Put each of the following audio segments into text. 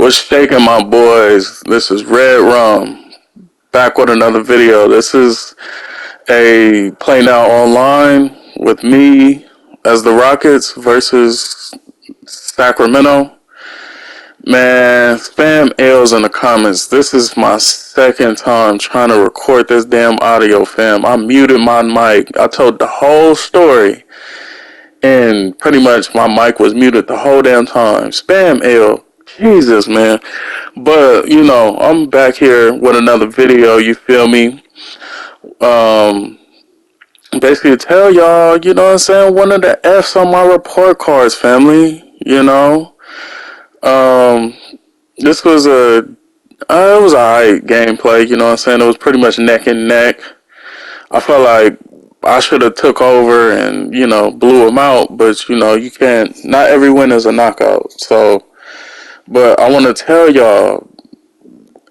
What's shaking, my boys? This is Red Rum, back with another video. This is a Play Now Online with me as the Rockets versus Sacramento. Man, spam L's in the comments. This is my second time trying to record this damn audio, fam. I muted my mic. I told the whole story, and pretty much my mic was muted the whole damn time. Spam L. Jesus, man. But, I'm back here with another video, you feel me? Um, Basically tell y'all, you know what I'm saying, one of the F's on my report cards, family, Um, this was it was alright gameplay, you know what I'm saying? It was pretty much neck and neck. I felt like I should have took over and, blew him out, but, you can't, not every win is a knockout, so, but I want to tell y'all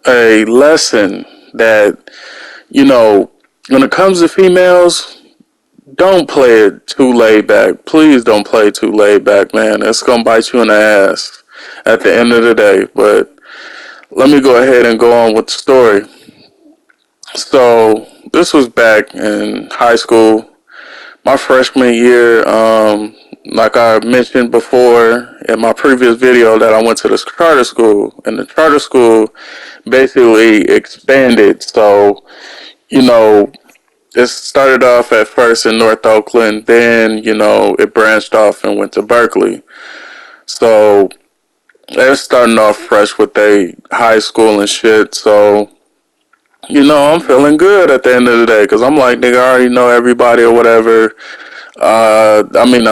a lesson that, when it comes to females, don't play it too laid back. Please don't play too laid back, man. It's going to bite you in the ass at the end of the day. But let me go ahead and go on with the story. So this was back in high school, my freshman year. Like I mentioned before in my previous video, that I went to this charter school, and the charter school basically expanded. So, it started off at first in North Oakland, then, it branched off and went to Berkeley. So they're starting off fresh with their high school and shit. So, I'm feeling good at the end of the day, because I'm like, nigga, I already know everybody or whatever. I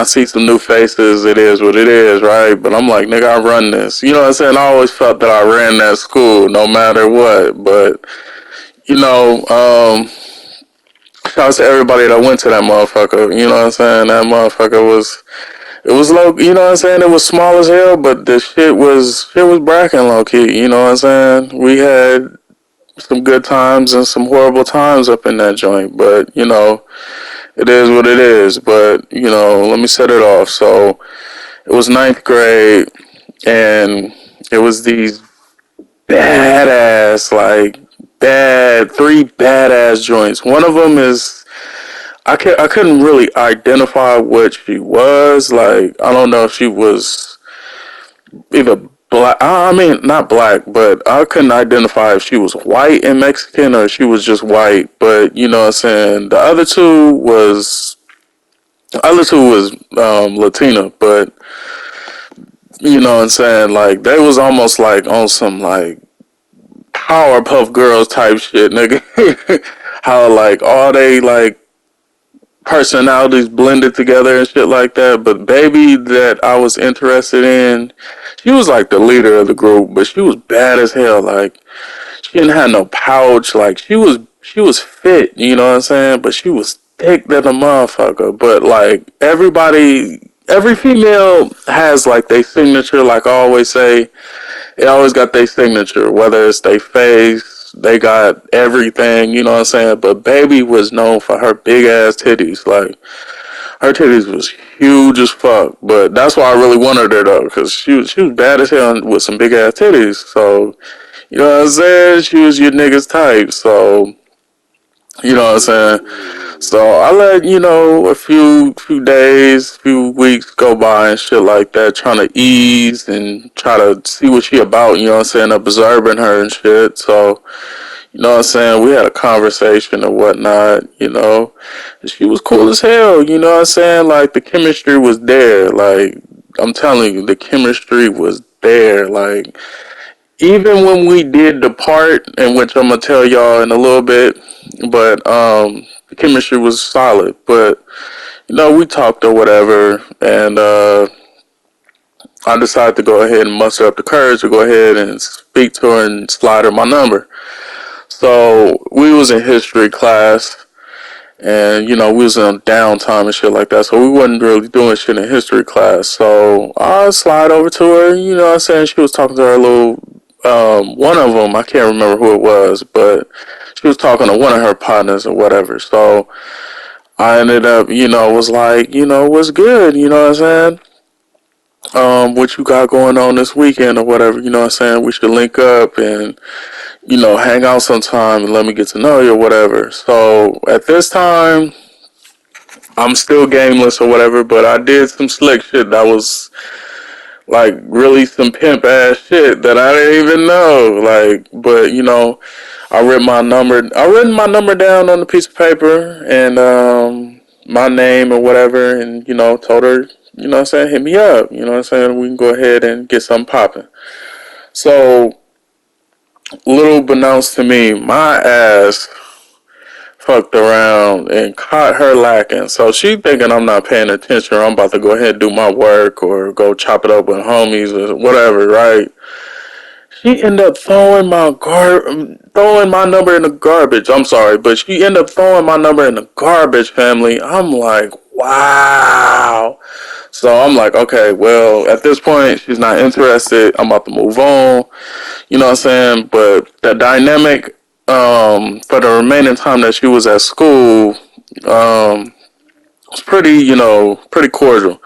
see some new faces. It is what it is, right? But I'm like, nigga, I run this. You know what I'm saying? I always felt that I ran that school no matter what. But, shout out to everybody that went to that motherfucker. You know what I'm saying? That motherfucker it was low, you know what I'm saying? It was small as hell, but the shit was bracking low key. You know what I'm saying? We had some good times and some horrible times up in that joint, but, it is what it is. But, let me set it off. So it was ninth grade, and it was these badass, three badass joints. One of them is, I couldn't really identify what she was. Like, I don't know if she was either black. I mean, not black, but I couldn't identify if she was white and Mexican or if she was just white. But you know what I'm saying. The other two was Latina, but you know what I'm saying. Like, they was almost like on some like Powerpuff Girls type shit, nigga. How like all they like personalities blended together and shit like that. But baby that I was interested in, she was like the leader of the group, but she was bad as hell. Like, she didn't have no pouch. Like, she was fit, you know what I'm saying? But she was thick than a motherfucker. But like, every female has like their signature. Like I always say, they always got their signature, whether it's their face, they got everything, you know what I'm saying? But baby was known for her big ass titties. Like, her titties was huge as fuck. But that's why I really wanted her though, because she was bad as hell with some big ass titties. So, you know what I'm saying? She was your nigga's type. So, you know what I'm saying? So I let, a few days, few weeks go by and shit like that, trying to ease and try to see what she about, you know what I'm saying, observing her and shit. So, you know what I'm saying, we had a conversation and whatnot, and she was cool as hell, you know what I'm saying, like, the chemistry was there. Like, I'm telling you, the chemistry was there. Like, even when we did depart, and which I'm gonna tell y'all in a little bit, but the chemistry was solid. But we talked or whatever, and I decided to go ahead and muster up the courage to go ahead and speak to her and slide her my number. So we was in history class, and we was on downtime and shit like that, so we wasn't really doing shit in history class. So I slide over to her, you know what I'm saying, she was talking to her little one of them, I can't remember who it was, but she was talking to one of her partners or whatever. So I ended up, was like, what's good, you know what I'm saying? what you got going on this weekend or whatever. You know what I'm saying? We should link up and, hang out sometime and let me get to know you or whatever. So at this time, I'm still gameless or whatever, but I did some slick shit that was like really some pimp ass shit that I didn't even know. Like, but I written my number down on a piece of paper and my name or whatever, and told her, what I'm saying, hit me up. You know what I'm saying? We can go ahead and get something popping. So, little beknownst to me, my ass fucked around and caught her lacking. So she thinking I'm not paying attention or I'm about to go ahead and do my work or go chop it up with homies or whatever, right? She ended up throwing my number in the garbage. I'm sorry, but she ended up throwing my number in the garbage, family. I'm like, wow. So I'm like, okay, well, at this point, she's not interested. I'm about to move on. You know what I'm saying? But the dynamic for the remaining time that she was at school was pretty, pretty cordial.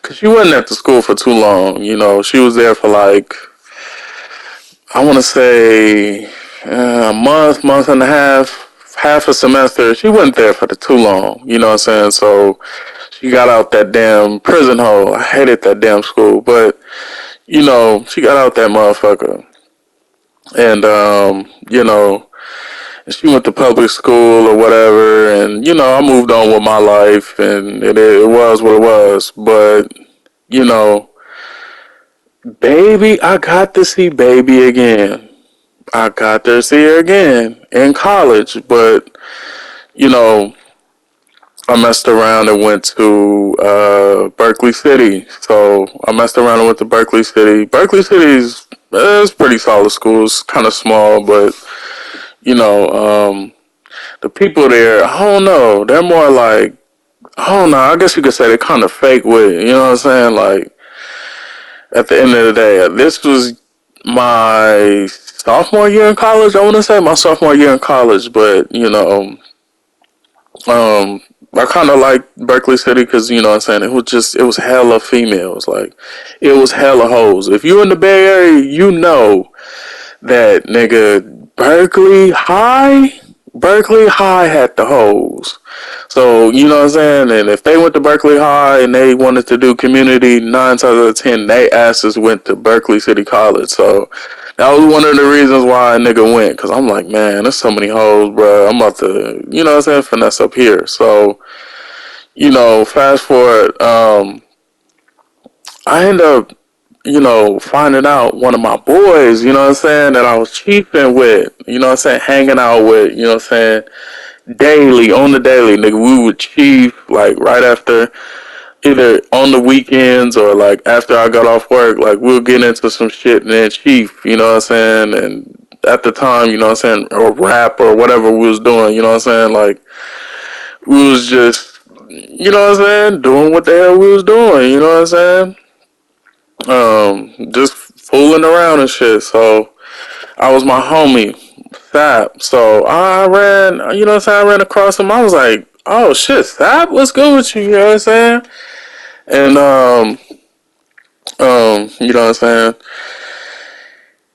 Because she wasn't at the school for too long. She was there for like, I want to say a month and a half a semester. She wasn't there for too long. You know what I'm saying? So she got out that damn prison hole. I hated that damn school. But, she got out that motherfucker. And, she went to public school or whatever, and I moved on with my life, and it was what it was. But baby, I got to see baby again. I got to see her again in college, but you know, I messed around and went to Berkeley City. So I messed around and went to Berkeley City. Berkeley City is it's pretty solid school. It's kind of small, but you know, the people there, I don't know. They're more like, I don't know. I guess you could say they're kind of fake with it. You know what I'm saying? Like at the end of the day, this was my sophomore year in college. I want to say my sophomore year in college, but I kind of like Berkeley City because you know what I'm saying, it was hella females, like it was hella hoes. If you in the Bay Area, you know that nigga Berkeley High had the hoes. So you know what I'm saying, and if they went to Berkeley High and they wanted to do community, 9 times out of 10, they asses went to Berkeley City College. So that was one of the reasons why a nigga went, because I'm like, man, there's so many hoes, bro. I'm about to, you know what I'm saying, finesse up here. So fast forward, I end up, finding out one of my boys, you know what I'm saying, that I was chiefing with, you know what I'm saying, hanging out with, you know what I'm saying, daily, on the daily, nigga, we would chief, like, right after, either on the weekends or, like, after I got off work, like, we'll get into some shit and then chief, you know what I'm saying, and at the time, you know what I'm saying, or rap or whatever we was doing, you know what I'm saying, like, we was just, you know what I'm saying, doing what the hell we was doing, you know what I'm saying, just fooling around and shit. So I was my homie, Thap. So I ran, you know what I'm saying? I ran across him. I was like, oh shit, Thap, what's good with you? You know what I'm saying? And you know what I'm saying?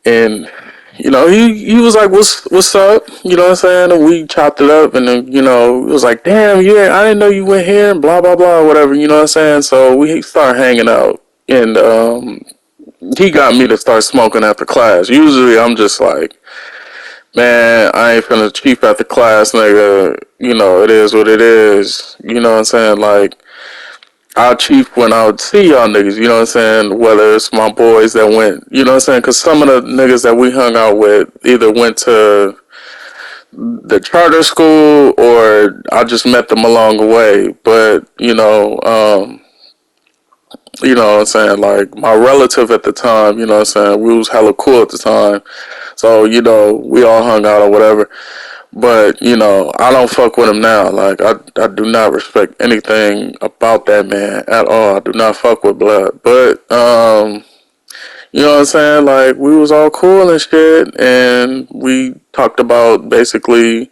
And he was like, what's up? You know what I'm saying? And we chopped it up, and then it was like, damn, yeah, I didn't know you went here, and blah blah blah, whatever. You know what I'm saying? So we started hanging out, and he got me to start smoking after class. Usually I'm just like, man, I ain't finna chief after class, nigga. It is what it is. You know what I'm saying? Like, I'll chief when I would see y'all niggas, you know what I'm saying? Whether it's my boys that went, you know what I'm saying? Because some of the niggas that we hung out with either went to the charter school or I just met them along the way. But, you know what I'm saying? Like, my relative at the time, you know what I'm saying? We was hella cool at the time. So, we all hung out or whatever. But, I don't fuck with him now. Like, I do not respect anything about that man at all. I do not fuck with blood. But, You know what I'm saying? Like, we was all cool and shit, and we talked about basically,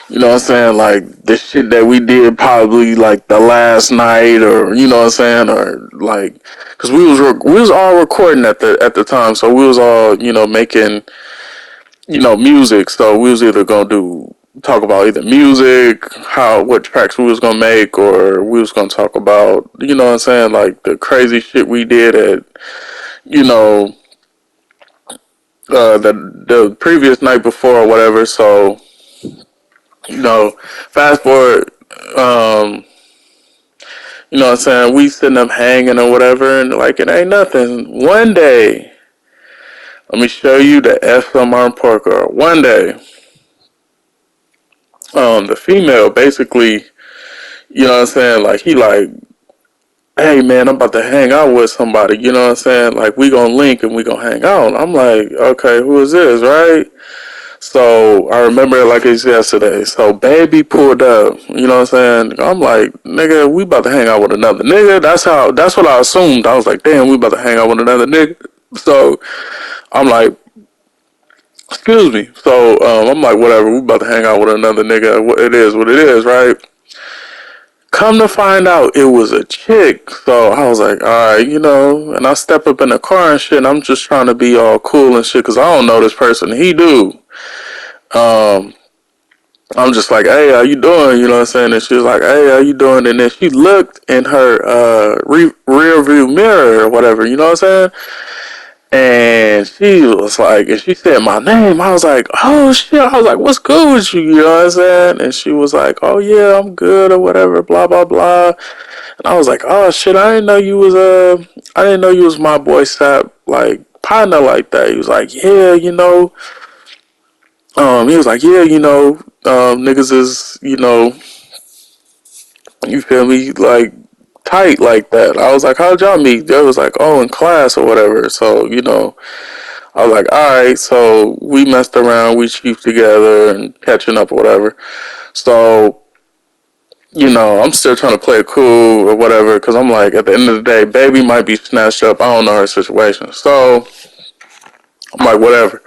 you know what I'm saying, like, the shit that we did probably, like, the last night, or, you know what I'm saying, or, like, because we was all recording at the time, so we was all, you know, making, you know, music, so we was either gonna talk about either music, what tracks we was gonna make, or we was gonna talk about, you know what I'm saying, like, the crazy shit we did at, you know, the previous night before or whatever. So, you know, fast forward, um, you know what I'm saying, we sitting up hanging or whatever, and like it ain't nothing. One day, let me show you the SMR report card. One day, the female basically, you know what I'm saying, like he like, hey man, I'm about to hang out with somebody, you know what I'm saying? Like we gonna link and we gonna hang out. I'm like, okay, who is this, right? So I remember it like it's yesterday. So baby pulled up, you know what I'm saying? I'm like, nigga, we about to hang out with another nigga. That's what I assumed. I was like, damn, we about to hang out with another nigga. So I'm like, excuse me. So I'm like, whatever, we about to hang out with another nigga. It is what it is, right? Come to find out, it was a chick. So I was like, all right, you know, and I step up in the car and shit. And I'm just trying to be all cool and shit because I don't know this person. He do. Um, I'm just like, hey, how you doing? You know what I'm saying? And she was like, hey, how you doing? And then she looked in her rear view mirror or whatever, you know what I'm saying? And she was like, and she said my name. I was like, oh shit. I was like, what's good with you? You know what I'm saying? And she was like, oh yeah, I'm good or whatever, blah, blah, blah. And I was like, oh shit, I didn't know you was my boy Sap, like, partner like that. He was like, yeah, you know, he was like, yeah, you know, niggas is, you know, you feel me, like, tight like that. I was like, how'd y'all meet? They was like, oh, in class or whatever. So, you know, I was like, alright, so we messed around, we chiefed together and catching up or whatever. So, you know, I'm still trying to play it cool or whatever, because I'm like, at the end of the day, baby might be snatched up. I don't know her situation. So, I'm like, whatever.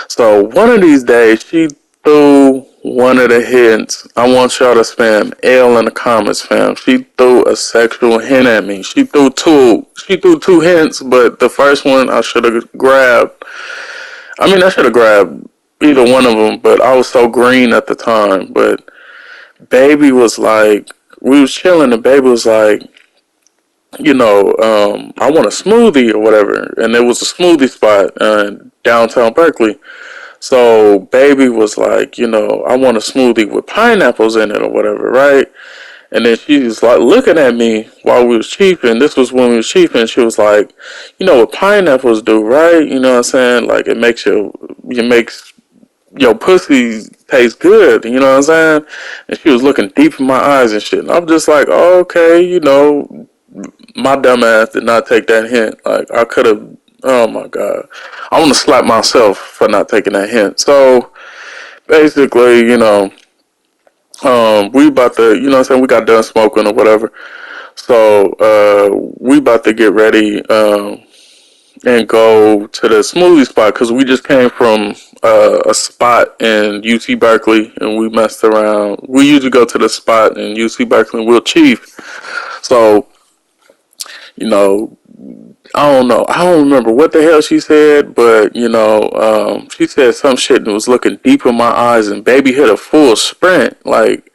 So one of these days, she threw one of the hints. I want y'all to spam L in the comments, fam. She threw a sexual hint at me. She threw two. She threw two hints, but the first one I should have grabbed. I mean, I should have grabbed either one of them, but I was so green at the time. But baby was like, we was chilling, and baby was like, you know, I want a smoothie or whatever, and there was a smoothie spot in downtown Berkeley. So baby was like, you know, I want a smoothie with pineapples in it or whatever, right? And then she was like looking at me while we was chiefing. This was when we was chiefing. She was like, you know what pineapples do, right? You know what I'm saying? Like it makes your pussy taste good. You know what I'm saying? And she was looking deep in my eyes and shit. And I'm just like, oh, okay, you know, my dumb ass did not take that hint. Like I could have. Oh my god, I want to slap myself for not taking that hint. So basically, you know, we about to, you know what I'm saying, we got done smoking or whatever. So we about to get ready and go to the smoothie spot because we just came from a spot in UC Berkeley and we messed around. We usually go to the spot in UC Berkeley and we'll chief. So, you know, I don't know. I don't remember what the hell she said, but you know, she said some shit and was looking deep in my eyes, and baby hit a full sprint, like,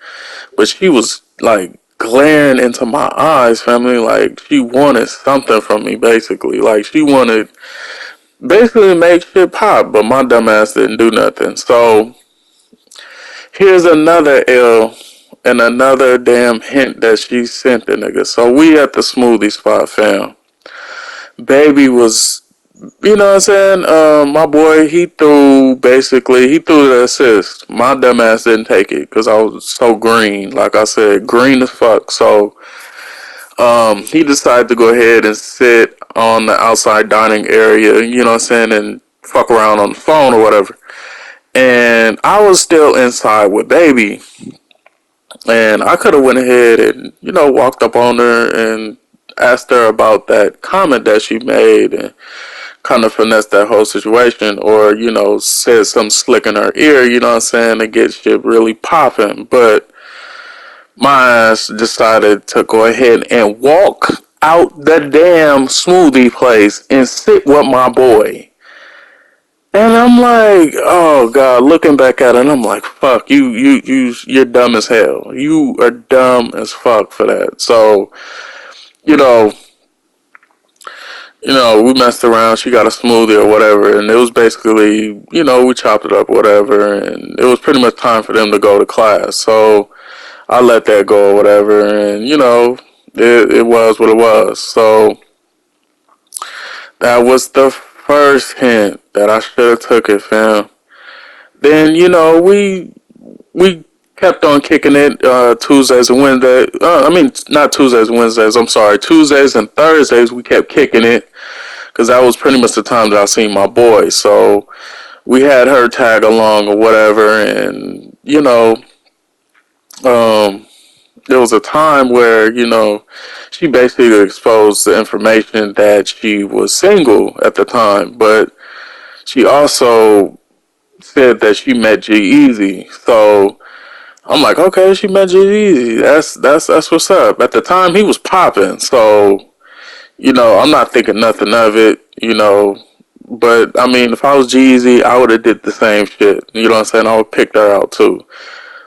but she was like glaring into my eyes, family, like she wanted something from me, basically, like she wanted basically to make shit pop, but my dumb ass didn't do nothing. So here's another L and another damn hint that she sent the nigga. So we at the smoothie spot, fam. Baby was, you know what I'm saying? My boy, he threw the assist. My dumb ass didn't take it because I was so green. Like I said, green as fuck. So, he decided to go ahead and sit on the outside dining area, you know what I'm saying, and fuck around on the phone or whatever. And I was still inside with baby. And I could have went ahead and, you know, walked up on her and asked her about that comment that she made and kind of finessed that whole situation, or, you know, said something slick in her ear, you know what I'm saying, to get shit really popping. But my ass decided to go ahead and walk out the damn smoothie place and sit with my boy. And I'm like, oh God, looking back at it, and I'm like, fuck, you're dumb as hell. You are dumb as fuck for that. So, you know, we messed around. She got a smoothie or whatever, and it was basically, you know, we chopped it up, whatever, and it was pretty much time for them to go to class. So I let that go or whatever, and you know, it was what it was. So that was the first hint that I should have took it, fam. Then you know we kept on kicking it Tuesdays and Wednesdays. I mean, not Tuesdays and Wednesdays. I'm sorry, Tuesdays and Thursdays. We kept kicking it because that was pretty much the time that I seen my boy. So we had her tag along or whatever, and you know, there was a time where you know she basically exposed the information that she was single at the time, but she also said that she met G-Eazy. So I'm like, okay, she met G-Eazy. That's what's up. At the time, he was popping. So, you know, I'm not thinking nothing of it, you know. But, I mean, if I was G-Eazy, I would have did the same shit. You know what I'm saying? I would pick her out, too.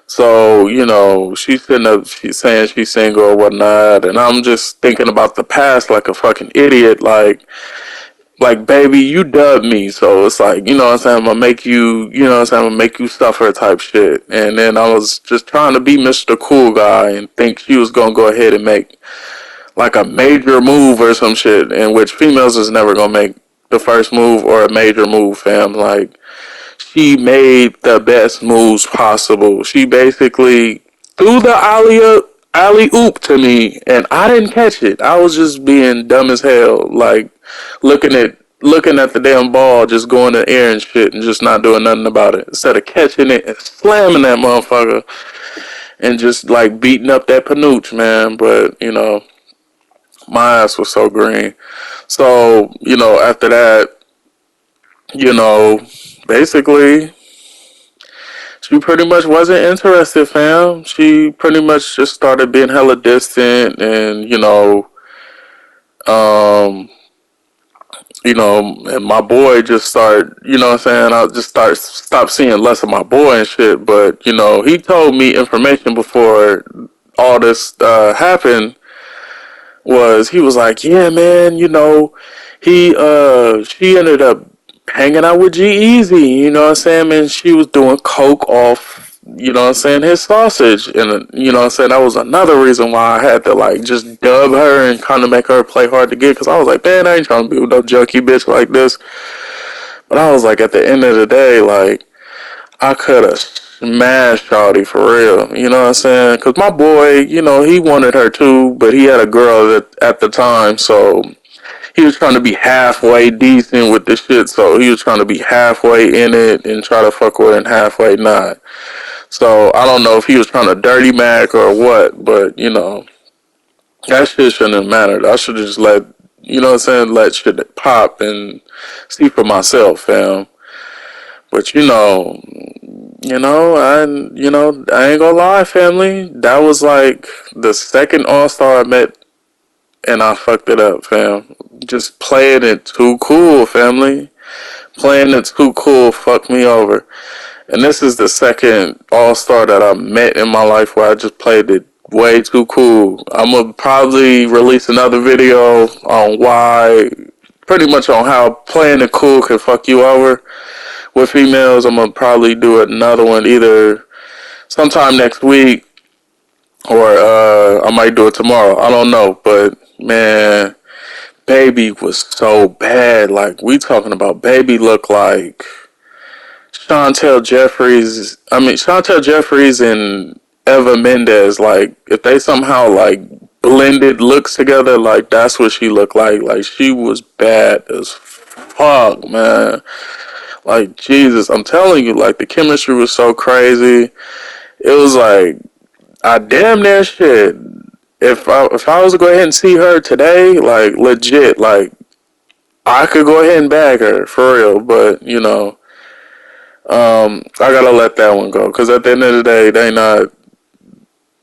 So, you know, she's sitting up, she's saying she's single or whatnot. And I'm just thinking about the past like a fucking idiot. Like, baby, you dubbed me, so it's like, you know what I'm saying, I'm gonna make you, you know what I'm saying, I'm gonna make you suffer type shit. And then I was just trying to be Mr. Cool Guy and think she was gonna go ahead and make like a major move or some shit, in which females is never gonna make the first move or a major move, fam. Like, she made the best moves possible. She basically threw the alley oop to me, and I didn't catch it. I was just being dumb as hell, like looking at the damn ball, just going in the air and shit, and just not doing nothing about it. Instead of catching it and slamming that motherfucker, and just like beating up that panooch, man. But you know, my ass was so green. So you know, after that, you know, basically she pretty much wasn't interested, fam. She pretty much just started being hella distant, and um, and my boy just started, you know what I'm saying? I just stopped seeing less of my boy and shit. But you know, he told me information before all this happened. He was like, yeah, man, you know, she ended up hanging out with G-Eazy, you know what I'm saying? And she was doing coke off, you know what I'm saying, his sausage. And, you know what I'm saying, that was another reason why I had to, like, just dub her and kind of make her play hard to get. Because I was like, man, I ain't trying to be with no junkie bitch like this. But I was like, at the end of the day, like, I could have smashed Shawty for real. You know what I'm saying? Because my boy, you know, he wanted her too, but he had a girl at the time, so he was trying to be halfway decent with the shit. So he was trying to be halfway in it and try to fuck with it and halfway not. So I don't know if he was trying to dirty Mac or what, but you know, that shit shouldn't have mattered. I should have just you know what I'm saying, let shit pop and see for myself, fam. But I ain't gonna lie, family. That was like the second All Star I met, and I fucked it up, fam. Just playing it too cool, family. Playing it too cool fucked me over. And this is the second All Star that I met in my life where I just played it way too cool. I'm gonna probably release another video on why, pretty much on how playing it cool can fuck you over with females. I'm gonna probably do another one either sometime next week or I might do it tomorrow. I don't know, but man, Baby was so bad. Like, we talking about Baby look like Chantel Jeffries. I mean, Chantel Jeffries and Eva Mendes. Like, if they somehow like blended looks together, like that's what she looked like. Like, she was bad as fuck, man. Like, Jesus, I'm telling you, like, the chemistry was so crazy. It was like, I damn near shit. If I was to go ahead and see her today, like, legit, like, I could go ahead and bag her for real, but I gotta let that one go because at the end of the day, they not.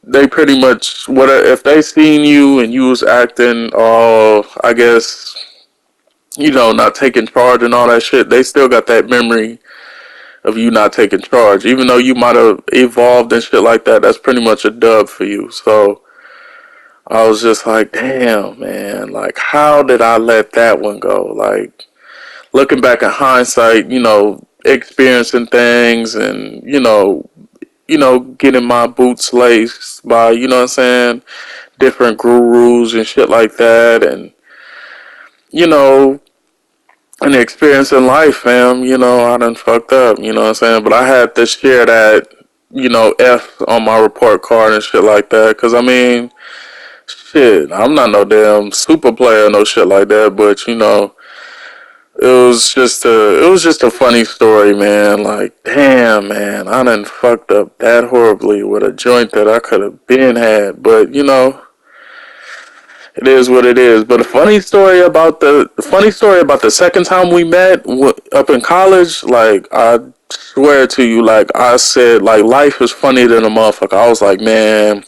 They pretty much what if they seen you and you was acting, I guess not taking charge and all that shit. They still got that memory of you not taking charge, even though you might have evolved and shit like that. That's pretty much a dub for you. So I was just like, damn, man, like how did I let that one go? Like looking back in hindsight, experiencing things and getting my boots laced by, what I'm saying, different gurus and shit like that, and you know, an experience in life, fam. I done fucked up. What I'm saying, but I had to share that, F on my report card and shit like that, cause I mean, shit, I'm not no damn super player, no shit like that, but it was just a funny story, man. Like, damn, man, I done fucked up that horribly with a joint that I could have been had. But it is what it is. But the funny story about the second time we met up in college, like I swear to you, like I said, like life is funny than a motherfucker. I was like, man,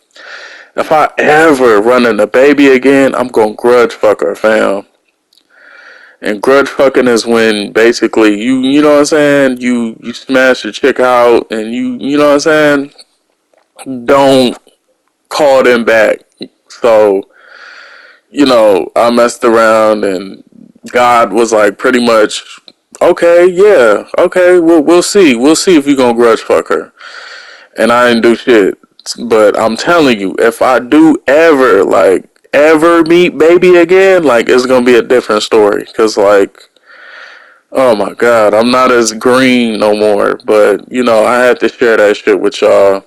if I ever run into baby again, I'm gonna grudge fuck her, fam. And grudge fucking is when basically you know what I'm saying, you smash the chick out and you know what I'm saying, don't call them back. So, I messed around and God was like pretty much, okay, yeah, okay, we'll see. We'll see if you gonna grudge fuck her. And I didn't do shit. But I'm telling you, if I do ever meet baby again, like it's gonna be a different story. Cause like, oh my god, I'm not as green no more. But I had to share that shit with y'all.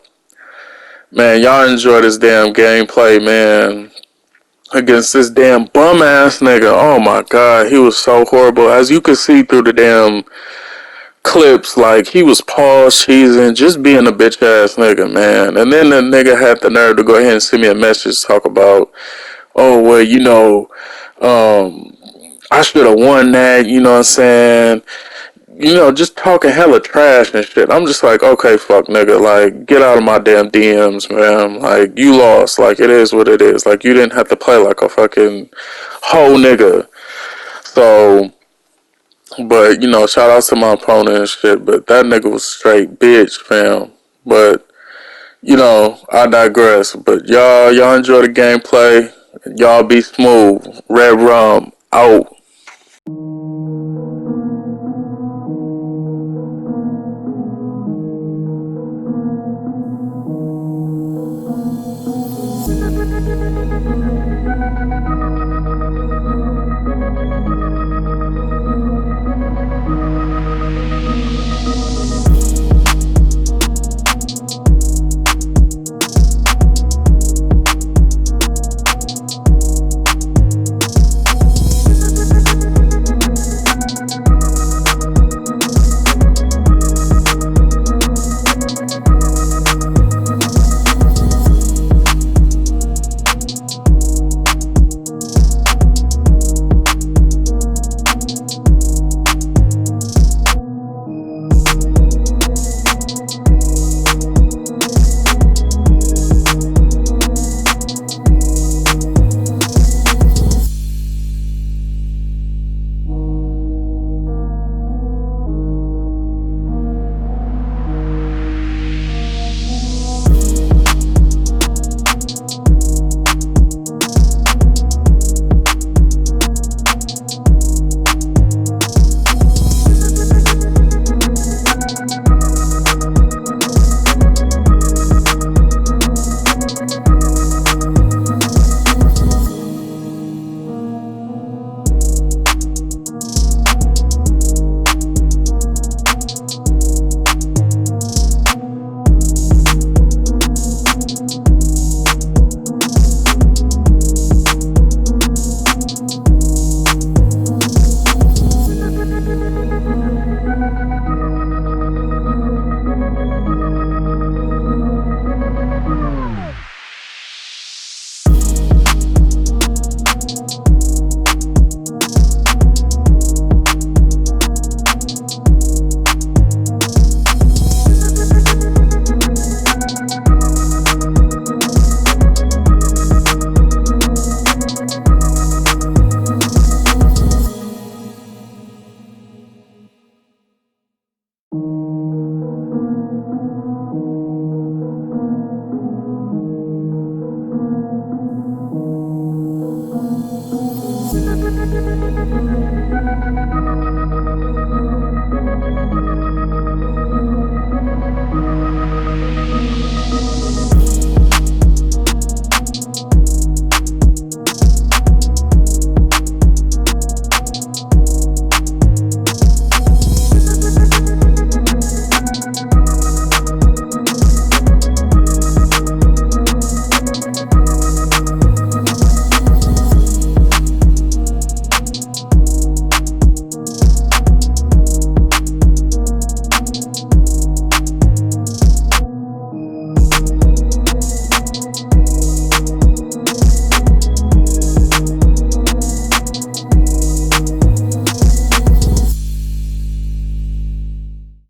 Man, y'all enjoy this damn gameplay, man. Against this damn bum ass nigga. Oh my god, he was so horrible. As you can see through the damn clips, like he was paused, cheesing, just being a bitch ass nigga, man. And then the nigga had the nerve to go ahead and send me a message talk about, oh well, I should have won that, you know what I'm saying? Just talking hella trash and shit. I'm just like, okay, fuck, nigga, like, get out of my damn DMs, man. Like, you lost. Like, it is what it is. Like, you didn't have to play like a fucking whole nigga. So, but, shout outs to my opponent and shit, but that nigga was straight bitch, fam. But, I digress. But y'all enjoy the gameplay. Y'all be smooth. Red Rum, out.